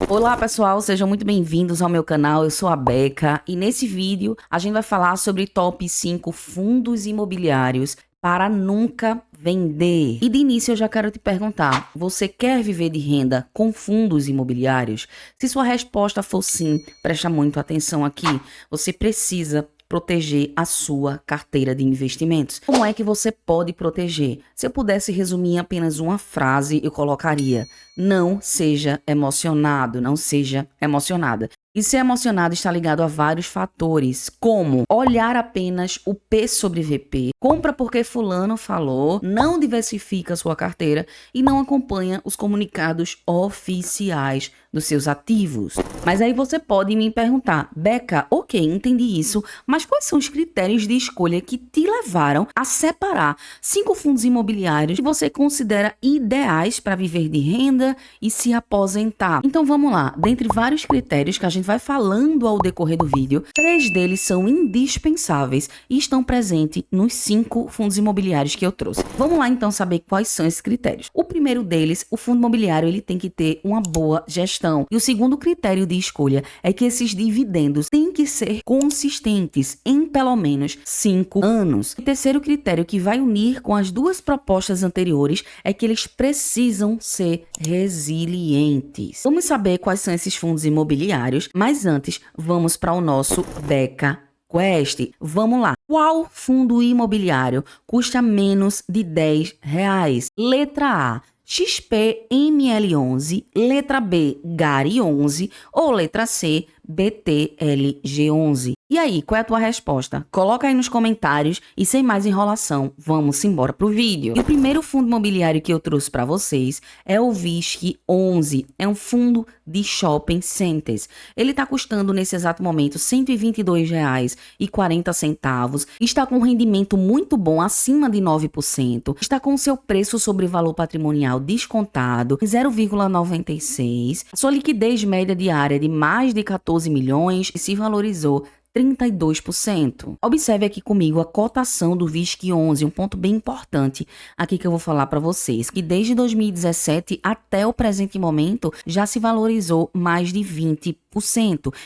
Olá pessoal, sejam muito bem-vindos ao meu canal, eu sou a Beca e nesse vídeo a gente vai falar sobre top 5 fundos imobiliários para nunca vender. E de início eu já quero te perguntar, você quer viver de renda com fundos imobiliários? Se sua resposta for sim, presta muito atenção aqui, você precisa proteger a sua carteira de investimentos. Como é que você pode proteger? Se eu pudesse resumir em apenas uma frase, eu colocaria: não seja emocionado, não seja emocionada. E ser emocionado está ligado a vários fatores, como olhar apenas o P sobre VP, compra porque fulano falou, não diversifica sua carteira e não acompanha os comunicados oficiais dos seus ativos. Mas aí você pode me perguntar, Beca, ok, entendi isso, mas quais são os critérios de escolha que te levaram a separar 5 fundos imobiliários que você considera ideais para viver de renda e se aposentar? Então vamos lá, dentre vários critérios que a gente vai falando ao decorrer do vídeo, 3 deles são indispensáveis e estão presentes nos 5 fundos imobiliários que eu trouxe. Vamos lá então saber quais são esses critérios. O primeiro deles, o fundo imobiliário, ele tem que ter uma boa gestão. E o segundo critério de escolha é que esses dividendos têm que ser consistentes em pelo menos 5 anos. O terceiro critério que vai unir com as duas propostas anteriores é que eles precisam ser resilientes. Vamos saber quais são esses fundos imobiliários, mas antes vamos para o nosso Beca Quest. Vamos lá. Qual fundo imobiliário custa menos de R$10? Letra A, XPML11, letra B, GARI11 ou letra C, BTLG11. E aí, qual é a tua resposta? Coloca aí nos comentários e sem mais enrolação, vamos embora pro vídeo. E o primeiro fundo imobiliário que eu trouxe para vocês é o VISC11. É um fundo de shopping centers. Ele está custando nesse exato momento R$ 122,40. Está com um rendimento muito bom, acima de 9%. Está com seu preço sobre valor patrimonial descontado, 0,96. Sua liquidez média diária de mais de 14 milhões e se valorizou 32%. Observe aqui comigo a cotação do VISC11, um ponto bem importante aqui que eu vou falar para vocês, que desde 2017 até o presente momento já se valorizou mais de 20%.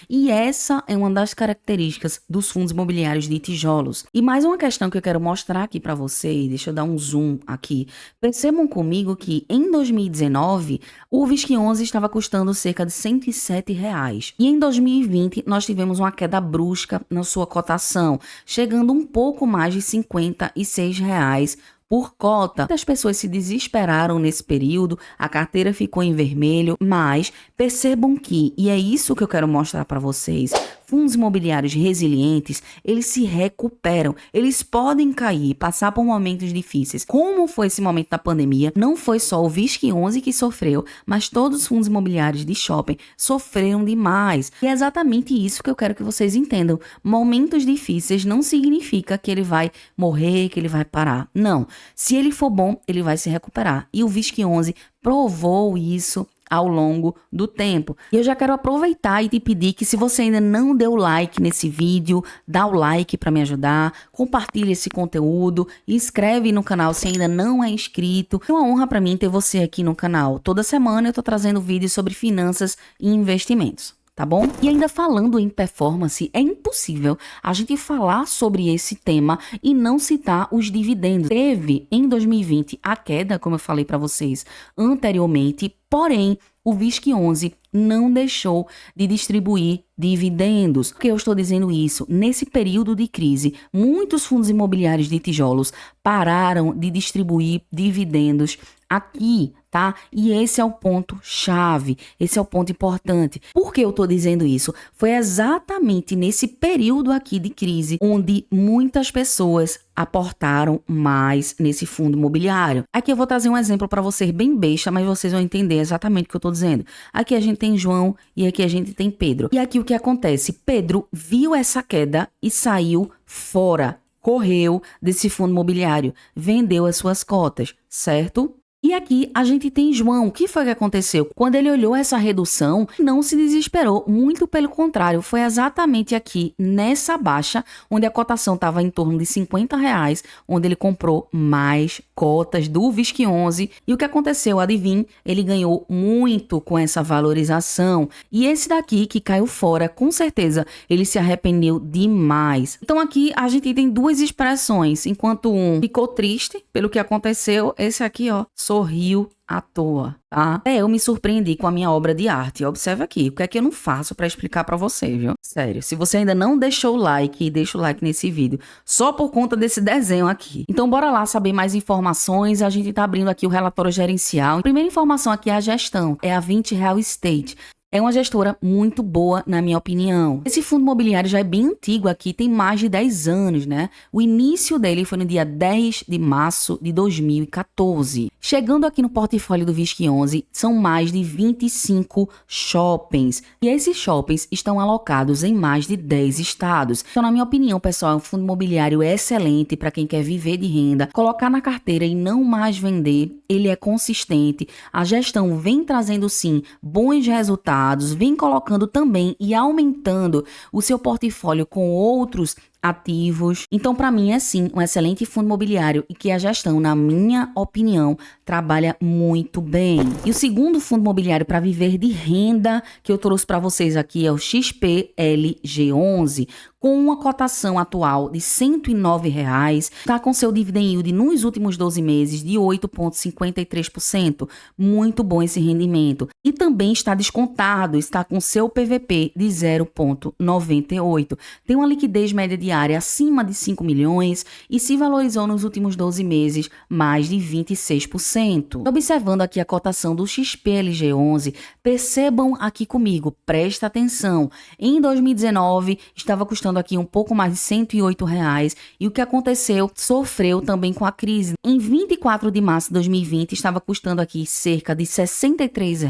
E essa é uma das características dos fundos imobiliários de tijolos. E mais uma questão que eu quero mostrar aqui para vocês, deixa eu dar um zoom aqui. Percebam comigo que em 2019 o VISC11 estava custando cerca de R$107. E em 2020 nós tivemos uma queda brusca na sua cotação, chegando um pouco mais de R$56 por cota. Muitas pessoas se desesperaram nesse período, a carteira ficou em vermelho, mas percebam que, e é isso que eu quero mostrar para vocês, fundos imobiliários resilientes, eles se recuperam, eles podem cair, passar por momentos difíceis. Como foi esse momento da pandemia, não foi só o VISC11 que sofreu, mas todos os fundos imobiliários de shopping sofreram demais. E é exatamente isso que eu quero que vocês entendam. Momentos difíceis não significa que ele vai morrer, que ele vai parar. Não. Se ele for bom, ele vai se recuperar. E o VISC11 provou isso ao longo do tempo. E eu já quero aproveitar e te pedir que, se você ainda não deu like nesse vídeo, dá o like para me ajudar, compartilha esse conteúdo, inscreve no canal se ainda não é inscrito. É uma honra para mim ter você aqui no canal. Toda semana eu tô trazendo vídeos sobre finanças e investimentos. Tá bom? E ainda falando em performance, é impossível a gente falar sobre esse tema e não citar os dividendos. Teve em 2020 a queda, como eu falei para vocês anteriormente, porém o VISC11 não deixou de distribuir dividendos. Por que eu estou dizendo isso? Nesse período de crise, muitos fundos imobiliários de tijolos pararam de distribuir dividendos aqui, tá? E esse é o ponto chave, esse é o ponto importante. Por que eu tô dizendo isso? Foi exatamente nesse período aqui de crise onde muitas pessoas aportaram mais nesse fundo imobiliário. Aqui eu vou trazer um exemplo para vocês bem besta, mas vocês vão entender exatamente o que eu tô dizendo. Aqui a gente tem João e aqui a gente tem Pedro. E aqui o que acontece? Pedro viu essa queda e saiu fora, correu desse fundo imobiliário, vendeu as suas cotas, certo? E aqui a gente tem João. O que foi que aconteceu? Quando ele olhou essa redução, não se desesperou, muito pelo contrário, foi exatamente aqui, nessa baixa, onde a cotação estava em torno de R$ 50, onde ele comprou mais cotas do VISC11. E o que aconteceu? Adivinha? Ele ganhou muito com essa valorização. E esse daqui, que caiu fora, com certeza, ele se arrependeu demais. Então aqui a gente tem duas expressões. Enquanto um ficou triste pelo que aconteceu, esse aqui, ó, sorriu à toa, tá? Eu me surpreendi com a minha obra de arte. Observe aqui, o que é que eu não faço pra explicar pra você, viu? Sério, se você ainda não deixou o like, deixa o like nesse vídeo, só por conta desse desenho aqui. Então bora lá saber mais informações. A gente tá abrindo aqui o relatório gerencial. A primeira informação aqui é a gestão, é a 20 Real Estate. É uma gestora muito boa, na minha opinião. Esse fundo imobiliário já é bem antigo aqui, tem mais de 10 anos, né? O início dele foi no dia 10 de março de 2014. Chegando aqui no portfólio do VISC11, são mais de 25 shoppings. E esses shoppings estão alocados em mais de 10 estados. Então, na minha opinião, pessoal, é um fundo imobiliário excelente para quem quer viver de renda, colocar na carteira e não mais vender. Ele é consistente, a gestão vem trazendo, sim, bons resultados, vem colocando também e aumentando o seu portfólio com outros ativos. Então, para mim, é sim um excelente fundo imobiliário e que a gestão, na minha opinião, trabalha muito bem. E o segundo fundo imobiliário para viver de renda que eu trouxe para vocês aqui é o XPLG11, com uma cotação atual de R$ 109, está com seu dividend yield nos últimos 12 meses de 8,53%. Muito bom esse rendimento. E também está descontado, está com seu PVP de 0,98. Tem uma liquidez média diária acima de 5 milhões e se valorizou nos últimos 12 meses mais de 26%. Observando aqui a cotação do XPLG11, percebam aqui comigo, presta atenção. Em 2019, estava custando aqui um pouco mais de R$ 108 e o que aconteceu? Sofreu também com a crise. Em 24 de março de 2020, estava custando aqui cerca de R$ 63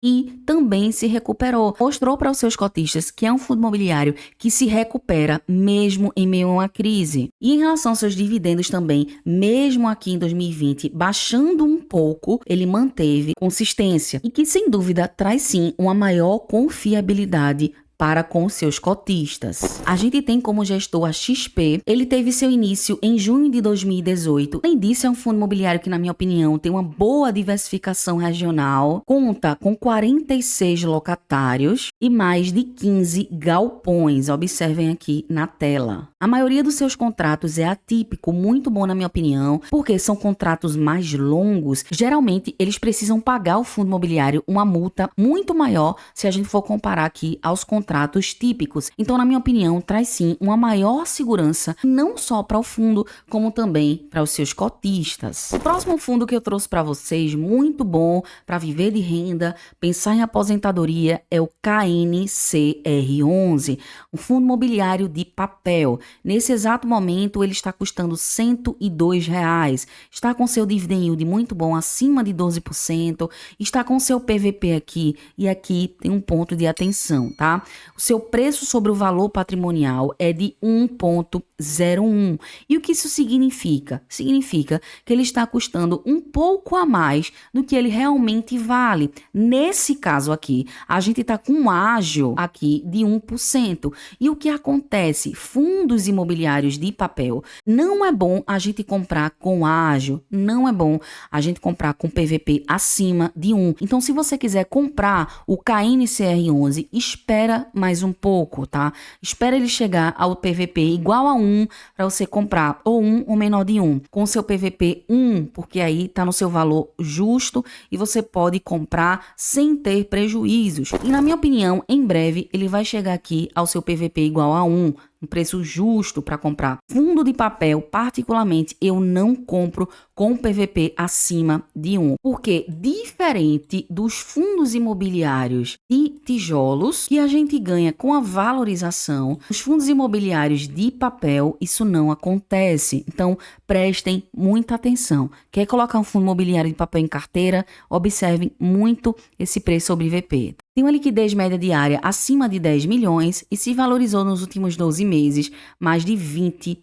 e também se recuperou. Mostrou para os seus cotistas que é um fundo imobiliário que se recupera mesmo em meio a uma crise. E em relação aos seus dividendos também, mesmo aqui em 2020, baixando um pouco, ele manteve consistência e que sem dúvida traz sim uma maior confiabilidade para com seus cotistas. A gente tem como gestor a XP, ele teve seu início em junho de 2018. Além disso, é um fundo imobiliário que, na minha opinião, tem uma boa diversificação regional, conta com 46 locatários e mais de 15 galpões. Observem aqui na tela. A maioria dos seus contratos é atípico, muito bom na minha opinião, porque são contratos mais longos. Geralmente, eles precisam pagar ao fundo imobiliário uma multa muito maior se a gente for comparar aqui aos contratos típicos. Então, na minha opinião, traz sim uma maior segurança, não só para o fundo, como também para os seus cotistas. O próximo fundo que eu trouxe para vocês, muito bom para viver de renda, pensar em aposentadoria, é o KNCR11, um fundo imobiliário de papel. Nesse exato momento, ele está custando R$ 102, está com seu dividend yield muito bom, acima de 12%, está com seu PVP aqui, e aqui tem um ponto de atenção, tá? O seu preço sobre o valor patrimonial é de 1,01. E o que isso significa? Significa que ele está custando um pouco a mais do que ele realmente vale. Nesse caso aqui, a gente está com um ágio aqui de 1%. E o que acontece? Fundos imobiliários de papel, não é bom a gente comprar com ágio, não é bom a gente comprar com PVP acima de 1. Então, se você quiser comprar o KNCR11, espera mais um pouco, tá? Espera ele chegar ao PVP igual a 1 para você comprar, ou 1 ou menor de 1, com seu PVP 1, porque aí tá no seu valor justo e você pode comprar sem ter prejuízos. E na minha opinião, em breve ele vai chegar aqui ao seu PVP igual a 1, um preço justo para comprar. Fundo de papel, particularmente, eu não compro com PVP acima de 1, porque diferente dos fundos imobiliários de tijolos, que a gente ganha com a valorização, os fundos imobiliários de papel, isso não acontece. Então, prestem muita atenção. Quer colocar um fundo imobiliário de papel em carteira? Observem muito esse preço sobre VP. Tem uma liquidez média diária acima de 10 milhões e se valorizou nos últimos 12 meses mais de 20%.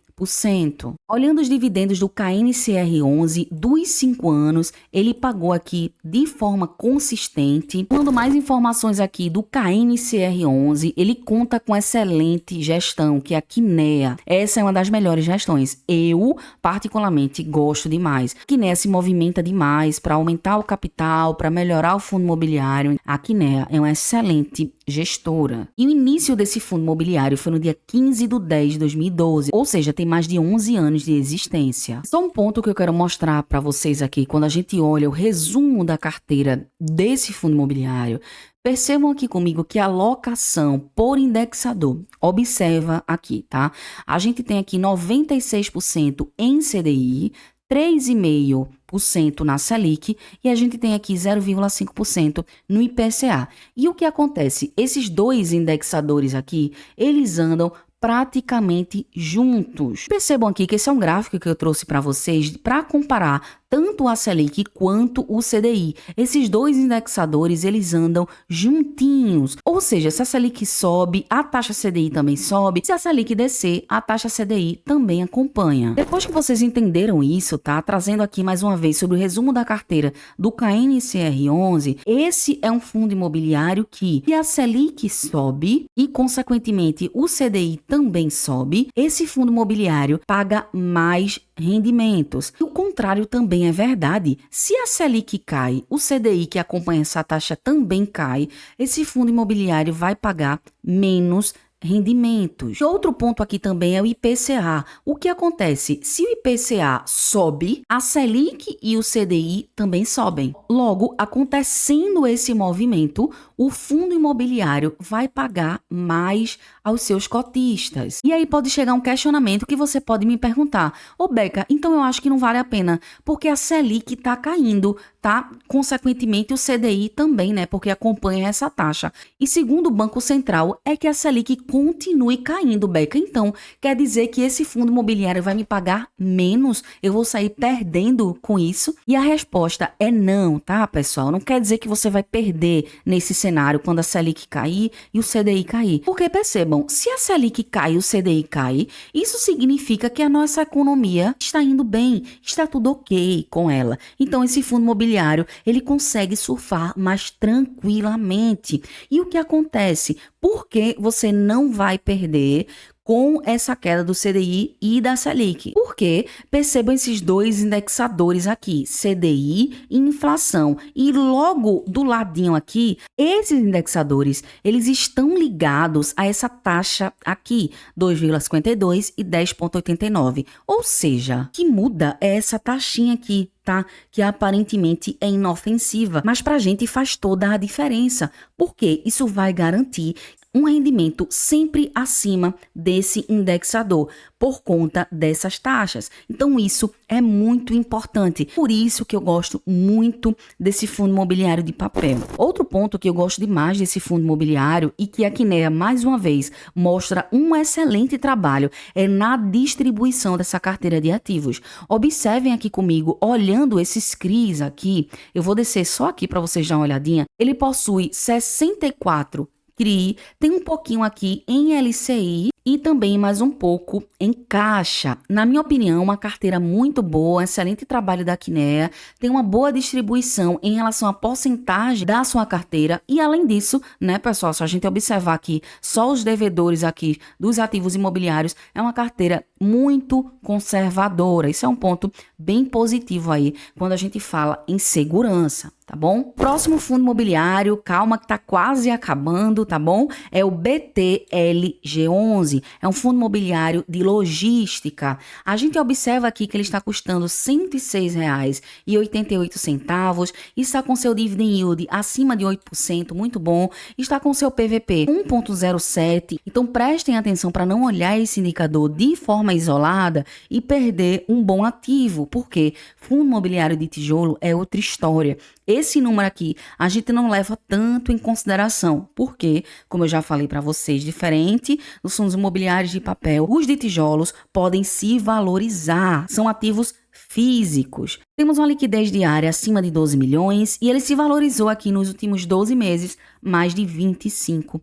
Olhando os dividendos do KNCR11 dos 5 anos, ele pagou aqui de forma consistente. Dando mais informações aqui do KNCR11, ele conta com excelente gestão, que é a Kinea. Essa é uma das melhores gestões. Eu, particularmente, gosto demais. A Kinea se movimenta demais para aumentar o capital, para melhorar o fundo imobiliário. A Kinea é uma excelente gestora. E o início desse fundo imobiliário foi no dia 15/10/2012, ou seja, tem mais de 11 anos de existência. Só um ponto que eu quero mostrar para vocês aqui, quando a gente olha o resumo da carteira desse fundo imobiliário, percebam aqui comigo que a alocação por indexador, observa aqui, tá? A gente tem aqui 96% em CDI, 3,5% na Selic e a gente tem aqui 0,5% no IPCA. E o que acontece? Esses dois indexadores aqui, eles andam praticamente juntos. Percebam aqui que esse é um gráfico que eu trouxe para vocês para comparar tanto a Selic quanto o CDI. Esses dois indexadores, eles andam juntinhos. Ou seja, se a Selic sobe, a taxa CDI também sobe. Se a Selic descer, a taxa CDI também acompanha. Depois que vocês entenderam isso, tá? Trazendo aqui mais uma vez sobre o resumo da carteira do KNCR11, esse é um fundo imobiliário que, se a Selic sobe e, consequentemente, o CDI também sobe, esse fundo imobiliário paga mais rendimentos. E o contrário também é verdade. Se a Selic cai, o CDI que acompanha essa taxa também cai, esse fundo imobiliário vai pagar menos rendimentos. Outro ponto aqui também é o IPCA. O que acontece? Se o IPCA sobe, a Selic e o CDI também sobem. Logo, acontecendo esse movimento, o fundo imobiliário vai pagar mais aos seus cotistas. E aí pode chegar um questionamento que você pode me perguntar: ô Beca, então eu acho que não vale a pena, porque a Selic está caindo, tá? Consequentemente, o CDI também, né? Porque acompanha essa taxa. E segundo o Banco Central, é que a Selic continue caindo, Beca. Então, quer dizer que esse fundo imobiliário vai me pagar menos? Eu vou sair perdendo com isso? E a resposta é não, tá, pessoal? Não quer dizer que você vai perder nesse cenário quando a Selic cair e o CDI cair. Porque percebam, se a Selic cai e o CDI cai, isso significa que a nossa economia está indo bem, está tudo ok com ela. Então, esse fundo imobiliário, ele consegue surfar mais tranquilamente. E o que acontece? Por que você não vai perder com essa queda do CDI e da Selic? Porque percebam esses dois indexadores aqui, CDI e inflação. E logo do ladinho aqui, esses indexadores, eles estão ligados a essa taxa aqui, 2,52 e 10,89. Ou seja, que muda é essa taxinha aqui, tá? Que aparentemente é inofensiva, mas pra gente faz toda a diferença, porque isso vai garantir um rendimento sempre acima desse indexador, por conta dessas taxas. Então, isso é muito importante. Por isso que eu gosto muito desse fundo imobiliário de papel. Outro ponto que eu gosto demais desse fundo imobiliário e que a Kinea, mais uma vez, mostra um excelente trabalho é na distribuição dessa carteira de ativos. Observem aqui comigo, olhando esses CRIs aqui, eu vou descer só aqui para vocês darem uma olhadinha. Ele possui 64 CRI, tem um pouquinho aqui em LCI e também mais um pouco em caixa. Na minha opinião, uma carteira muito boa, excelente trabalho da Kinea, tem uma boa distribuição em relação à porcentagem da sua carteira e além disso, né, pessoal, se a gente observar aqui só os devedores aqui dos ativos imobiliários, é uma carteira muito conservadora. Isso é um ponto bem positivo aí quando a gente fala em segurança, tá bom? Próximo fundo imobiliário, calma que tá quase acabando, tá bom? É o BTLG11. É um fundo imobiliário de logística. A gente observa aqui que ele está custando R$ 106,88 e está com seu dividend yield acima de 8%, muito bom. Está com seu PVP 1,07. Então prestem atenção para não olhar esse indicador de forma isolada e perder um bom ativo, porque fundo imobiliário de tijolo é outra história. Esse número aqui a gente não leva tanto em consideração, porque, como eu já falei para vocês, diferente dos fundos imobiliários de papel, os de tijolos podem se valorizar, são ativos físicos. Temos uma liquidez diária acima de 12 milhões e ele se valorizou aqui nos últimos 12 meses mais de 25%.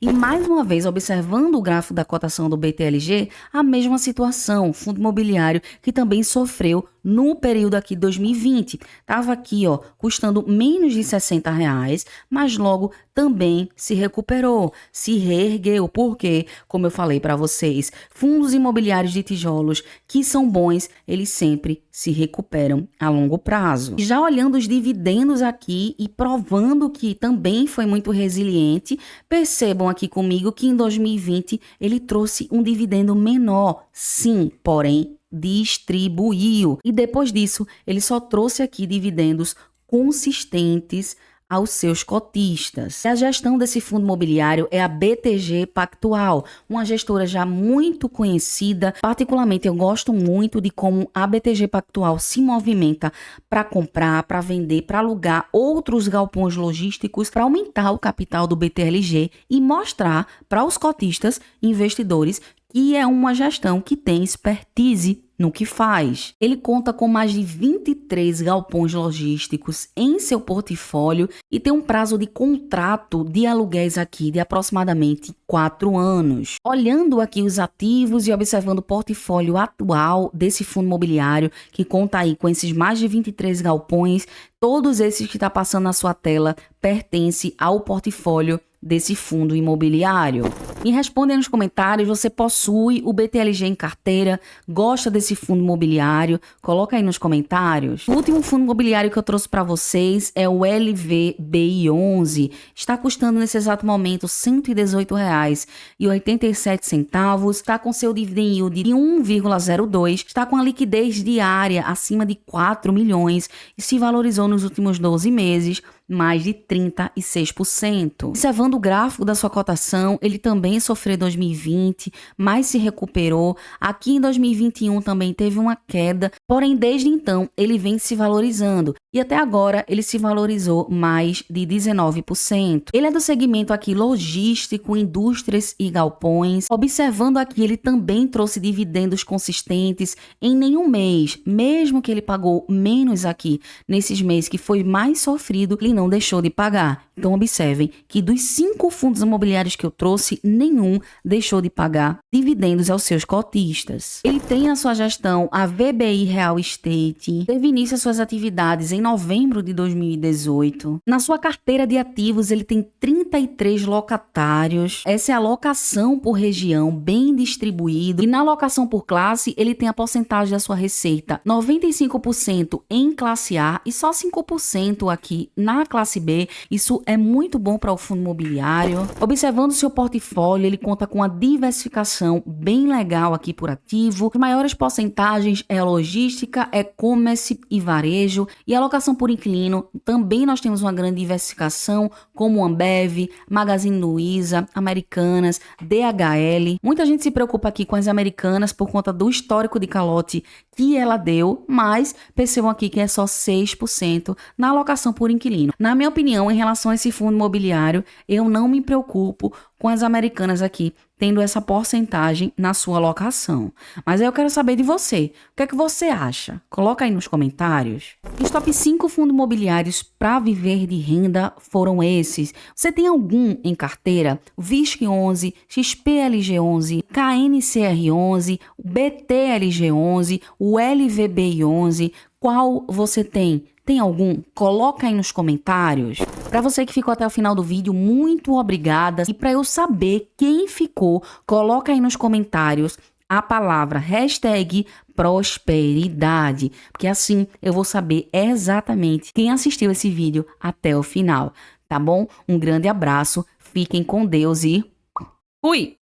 E mais uma vez, observando o gráfico da cotação do BTLG, a mesma situação, fundo imobiliário que também sofreu no período aqui de 2020. Estava aqui, ó, custando menos de R$60, mas logo também se recuperou, se reergueu, porque, como eu falei para vocês, fundos imobiliários de tijolos que são bons, eles sempre se recuperam a longo prazo. Já olhando os dividendos aqui e provando que também foi muito resiliente, percebam aqui comigo que em 2020 ele trouxe um dividendo menor, sim, porém distribuiu. E depois disso, ele só trouxe aqui dividendos consistentes aos seus cotistas. A gestão desse fundo imobiliário é a BTG Pactual, uma gestora já muito conhecida. Particularmente, eu gosto muito de como a BTG Pactual se movimenta para comprar, para vender, para alugar outros galpões logísticos, para aumentar o capital do BTLG e mostrar para os cotistas investidores que é uma gestão que tem expertise no que faz. Ele conta com mais de 23 galpões logísticos em seu portfólio e tem um prazo de contrato de aluguéis aqui de aproximadamente 4 anos. Olhando aqui os ativos e observando o portfólio atual desse fundo imobiliário, que conta aí com esses mais de 23 galpões, todos esses que está passando na sua tela pertencem ao portfólio desse fundo imobiliário. Me responde aí nos comentários, você possui o BTLG em carteira, gosta desse fundo imobiliário? Coloca aí nos comentários. O último fundo imobiliário que eu trouxe para vocês é o LVBI11. Está custando nesse exato momento R$ 118,87. Está com seu dividend yield de 1,02. Está com a liquidez diária acima de 4 milhões e se valorizou nos últimos 12 meses mais de 36%. Observando o gráfico da sua cotação, ele também sofreu em 2020, mas se recuperou. Aqui em 2021 também teve uma queda, porém desde então ele vem se valorizando e até agora ele se valorizou mais de 19%. Ele é do segmento aqui logístico, indústrias e galpões. Observando aqui, ele também trouxe dividendos consistentes em nenhum mês, mesmo que ele pagou menos aqui nesses meses que foi mais sofrido, ele não deixou de pagar. Então observem que dos 5 fundos imobiliários que eu trouxe, nenhum deixou de pagar dividendos aos seus cotistas. Ele tem na sua gestão a VBI Real Estate, teve início as suas atividades em novembro de 2018. Na sua carteira de ativos, ele tem 33 locatários. Essa é a locação por região, bem distribuído. E na locação por classe, ele tem a porcentagem da sua receita 95% em classe A e só 5% aqui na classe B. Isso é muito bom para o fundo imobiliário. Observando o seu portfólio, ele conta com uma diversificação bem legal aqui por ativo. As maiores porcentagens é logística, e-commerce e varejo. E a alocação por inquilino, também nós temos uma grande diversificação, como Ambev, Magazine Luiza, Americanas, DHL. Muita gente se preocupa aqui com as Americanas por conta do histórico de calote que ela deu, mas percebam aqui que é só 6% na alocação por inquilino. Na minha opinião, em relação a esse fundo imobiliário, eu não me preocupo com as Americanas aqui, tendo essa porcentagem na sua alocação. Mas aí eu quero saber de você. O que é que você acha? Coloca aí nos comentários. Os top 5 fundos imobiliários para viver de renda foram esses. Você tem algum em carteira? O VISC11, XPLG11, KNCR11, o BTLG11, o LVBI11. Qual você tem? Tem algum? Coloca aí nos comentários. Para você que ficou até o final do vídeo, muito obrigada. E para eu saber quem ficou, coloca aí nos comentários a palavra #prosperidade, porque assim eu vou saber exatamente quem assistiu esse vídeo até o final, tá bom? Um grande abraço, fiquem com Deus e fui!